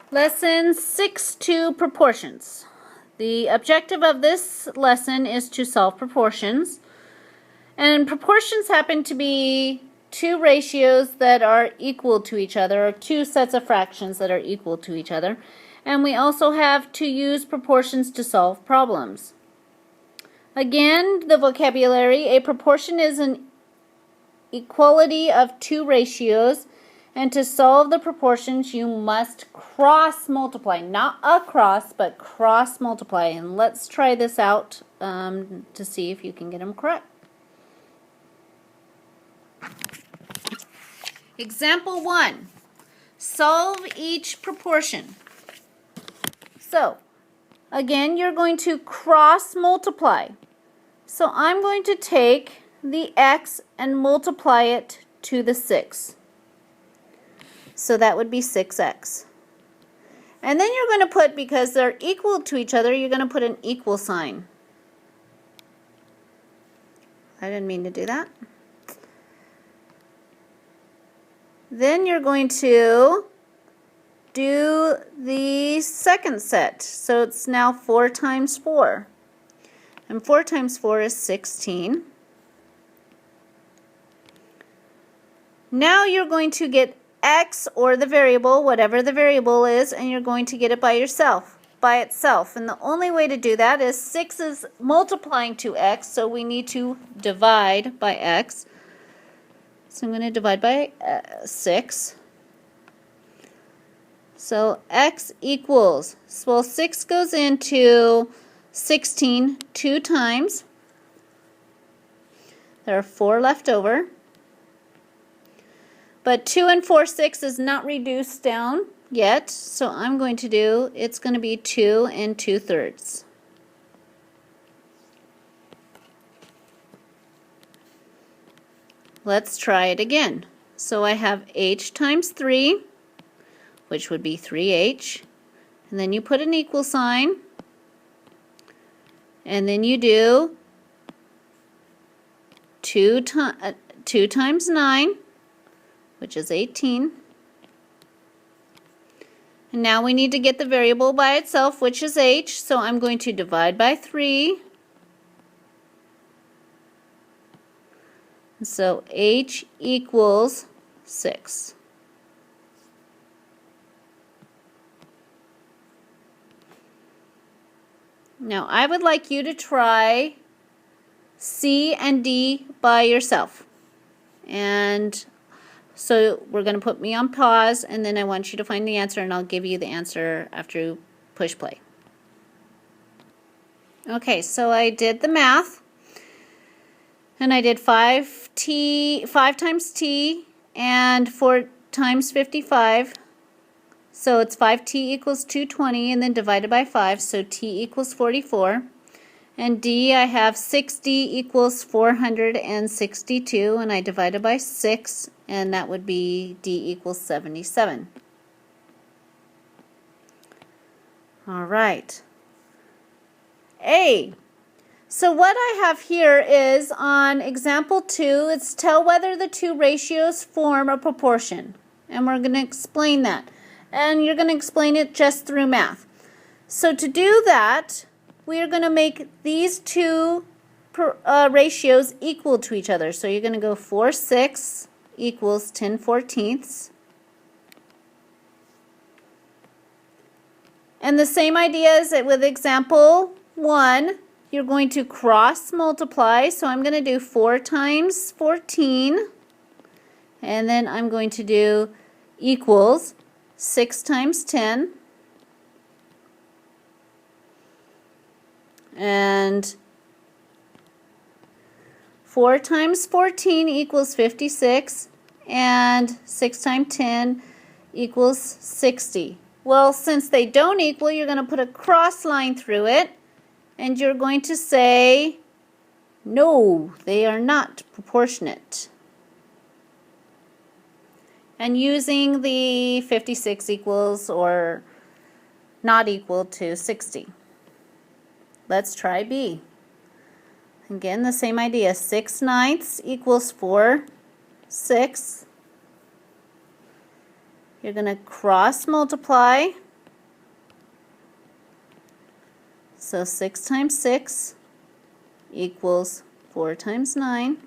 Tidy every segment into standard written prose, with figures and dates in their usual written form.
Lesson 6-2 Proportions. The objective of this lesson is to solve proportions. And proportions happen to be two ratios that are equal to each other, or two sets of fractions that are equal to each other. And we also have to use proportions to solve problems. Again, the vocabulary: a proportion is an equality of two ratios, and to solve the proportions you must cross multiply, not across, but cross multiply. And let's try this out to see if you can get them correct. Example 1. Solve each proportion. So, again, you're going to cross multiply. So I'm going to take the x and multiply it to the 6. So that would be 6x. And then you're going to put, because they're equal to each other, you're going to put an equal sign. I didn't mean to do that. Then you're going to do the second set. So it's now 4 times 4. And 4 times 4 is 16. Now you're going to get x, or the variable, whatever the variable is, and you're going to get it by itself. And the only way to do that is 6 is multiplying to x, so we need to divide by x. So I'm going to divide by 6. So x equals, well, 6 goes into 16 2 times. There are 4 left over. But 2 and 4 6 is not reduced down yet, so I'm going to do, it's going to be 2 and 2/3. Let's try it again. So I have h times 3, which would be 3h, and then you put an equal sign, and then you do 2 times 9, which is 18. And now we need to get the variable by itself, which is h, so I'm going to divide by 3. So h equals 6. Now I would like you to try C and D by yourself. And so we're going to put me on pause, and then I want you to find the answer, and I'll give you the answer after you push play. Okay, so I did the math, and I did 5 times t and 4 times 55. So it's 5t equals 220, and then divided by 5, so t equals 44. And d, I have 6d equals 462, and I divided by 6, and that would be d equals 77. All right. A. So what I have here is on example 2, it's tell whether the two ratios form a proportion. And we're going to explain that. And you're going to explain it just through math. So to do that, we are going to make these two ratios equal to each other. So you're going to go 4 6 equals 10/14. And the same idea as with example 1, you're going to cross multiply. So I'm going to do 4 times 14, and then I'm going to do equals 6 times 10. And 4 times 14 equals 56, and 6 times 10 equals 60. Well, since they don't equal, you're going to put a cross line through it, and you're going to say, no, they are not proportionate. And using the 56 equals or not equal to 60. Let's try B. Again, the same idea. 6/9 equals 4 6. You're going to cross multiply, So 6 times 6 equals 4 times 9.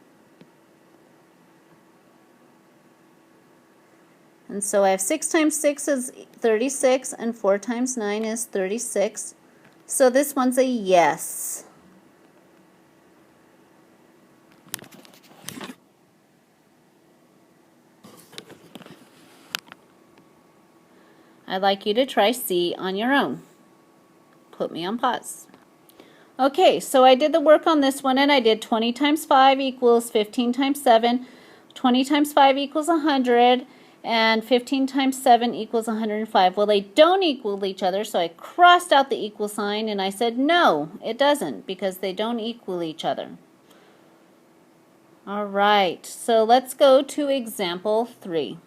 And so I have 6 times 6 is 36, and 4 times 9 is 36. So this one's a yes. I'd like you to try C on your own. Put me on pause. Okay, so I did the work on this one, and I did 20 times 5 equals 15 times 7. 20 times 5 equals 100, and 15 times 7 equals 105. Well, they don't equal each other, so I crossed out the equal sign, and I said, no, it doesn't, because they don't equal each other. All right, so let's go to example 3.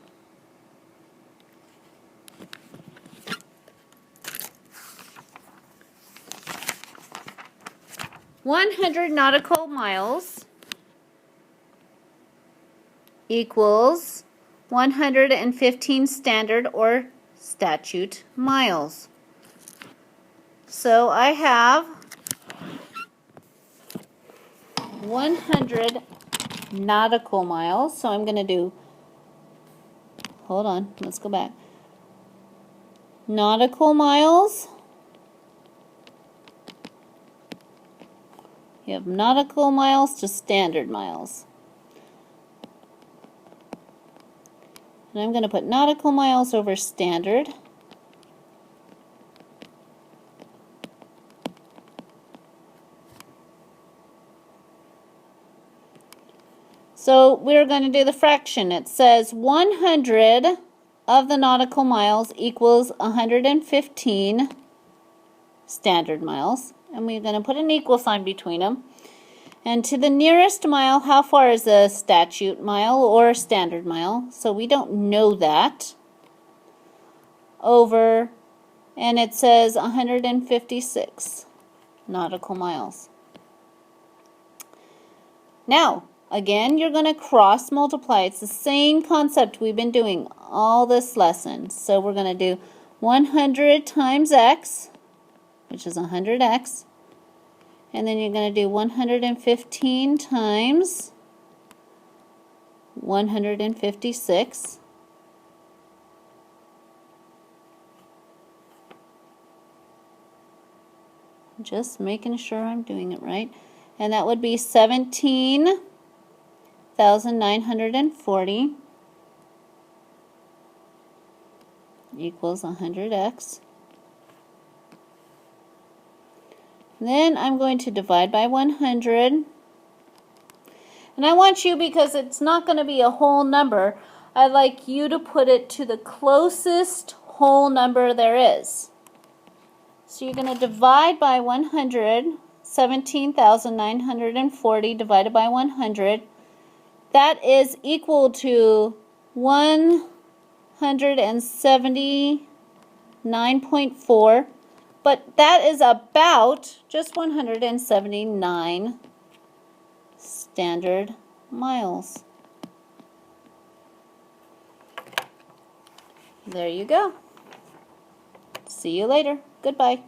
"100 nautical miles equals 115 standard or statute miles." So I have 100 nautical miles. So I'm going to do, hold on, let's go back. Nautical miles. You have nautical miles to standard miles. And I'm going to put nautical miles over standard. So we're going to do the fraction. It says 100 of the nautical miles equals 115 standard miles. And we're going to put an equal sign between them. And to the nearest mile, how far is a statute mile or a standard mile? So we don't know that. Over, and it says 156 nautical miles. Now, again, you're going to cross multiply. It's the same concept we've been doing all this lesson. So we're going to do 100 times x, which is 100x. And then you're going to do 115 times 156. Just making sure I'm doing it right. And that would be 17,940 equals 100x. Then I'm going to divide by 100. And I want you, because it's not going to be a whole number, I'd like you to put it to the closest whole number there is. So you're going to divide by 100, 17,940 divided by 100. That is equal to 179.4. But that is about just 179 standard miles. There you go. See you later. Goodbye.